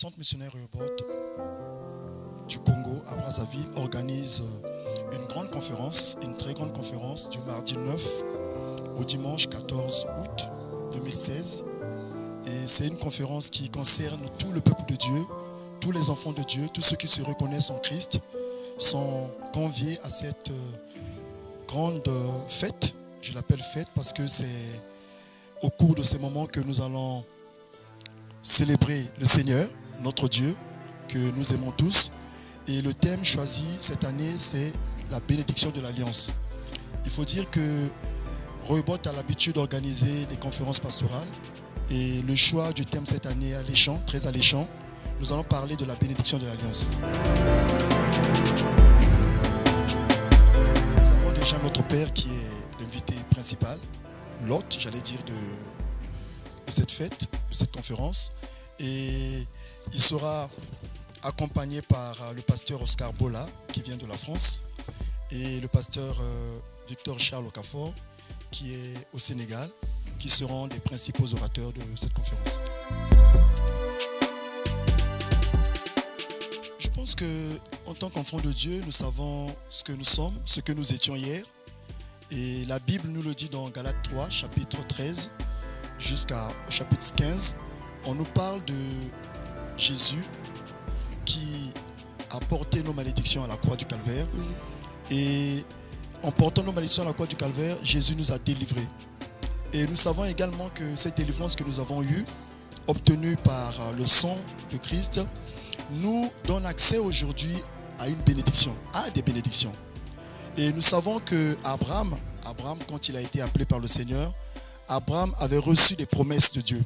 Centre missionnaire Rehoboth du Congo à Brazzaville organise une grande conférence, une très grande conférence du mardi 9 au dimanche 14 août 2016. Et c'est une conférence qui concerne tout le peuple de Dieu, tous les enfants de Dieu, tous ceux qui se reconnaissent en Christ sont conviés à cette grande fête. Je l'appelle fête parce que c'est au cours de ces moments que nous allons célébrer le Seigneur, notre Dieu, que nous aimons tous. Et le thème choisi cette année, c'est la bénédiction de l'Alliance. Il faut dire que Rehoboth a l'habitude d'organiser des conférences pastorales. Et le choix du thème cette année est alléchant, très alléchant. Nous allons parler de la bénédiction de l'Alliance. Nous avons déjà notre Père qui est l'invité principal, l'hôte, j'allais dire, de cette fête, de cette conférence. Et il sera accompagné par le pasteur Oscar Bola, qui vient de la France, et le pasteur Victor Charles Okafor, qui est au Sénégal, qui seront les principaux orateurs de cette conférence. Je pense qu'en tant qu'enfants de Dieu, nous savons ce que nous sommes, ce que nous étions hier. Et la Bible nous le dit dans Galates 3, chapitre 13, jusqu'au chapitre 15. On nous parle de Jésus qui a porté nos malédictions à la croix du Calvaire. Et en portant nos malédictions à la croix du Calvaire, Jésus nous a délivrés. Et nous savons également que cette délivrance que nous avons eue, obtenue par le sang de Christ, nous donne accès aujourd'hui à une bénédiction, à des bénédictions. Et nous savons que Abraham, quand il a été appelé par le Seigneur, Abraham avait reçu des promesses de Dieu.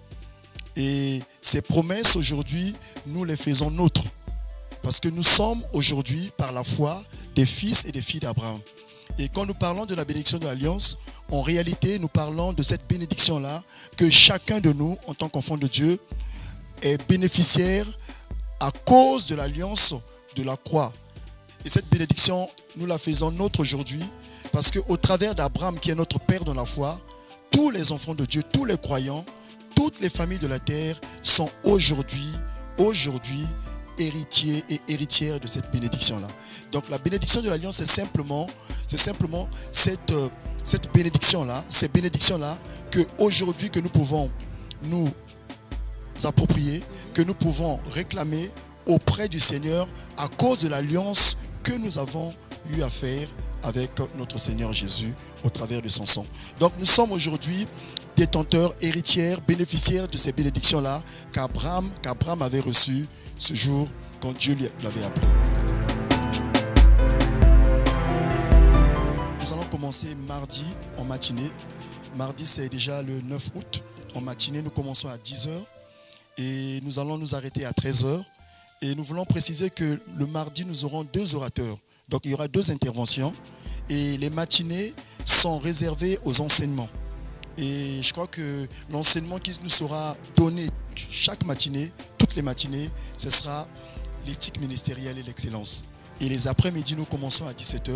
Et ces promesses aujourd'hui, nous les faisons nôtres. Parce que nous sommes aujourd'hui, par la foi, des fils et des filles d'Abraham. Et quand nous parlons de la bénédiction de l'Alliance, en réalité, nous parlons de cette bénédiction-là que chacun de nous, en tant qu'enfant de Dieu, est bénéficiaire à cause de l'Alliance de la croix. Et cette bénédiction, nous la faisons nôtre aujourd'hui parce qu'au travers d'Abraham, qui est notre Père dans la foi, tous les enfants de Dieu, tous les croyants, toutes les familles de la terre sont aujourd'hui héritiers et héritières de cette bénédiction-là. Donc la bénédiction de l'Alliance, c'est simplement cette bénédiction-là, ces bénédictions-là qu'aujourd'hui que nous pouvons nous approprier, que nous pouvons réclamer auprès du Seigneur à cause de l'alliance que nous avons eu à faire avec notre Seigneur Jésus au travers de son sang. Donc nous sommes aujourd'hui détenteurs, héritières, bénéficiaires de ces bénédictions-là qu'Abraham avait reçues ce jour quand Dieu l'avait appelé. Nous allons commencer mardi en matinée. Mardi, c'est déjà le 9 août. En matinée, nous commençons à 10h et nous allons nous arrêter à 13h. Et nous voulons préciser que le mardi, nous aurons 2 orateurs. Donc, il y aura 2 interventions. Et les matinées sont réservées aux enseignements. Et je crois que l'enseignement qui nous sera donné chaque matinée, toutes les matinées, ce sera l'éthique ministérielle et l'excellence. Et les après-midi, nous commençons à 17h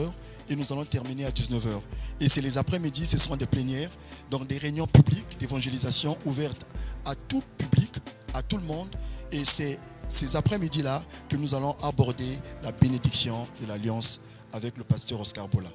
et nous allons terminer à 19h. Et c'est les après-midi, ce seront des plénières, donc des réunions publiques d'évangélisation ouvertes à tout public, à tout le monde. Et c'est ces après-midi-là que nous allons aborder la bénédiction de l'Alliance avec le pasteur Oscar Bola.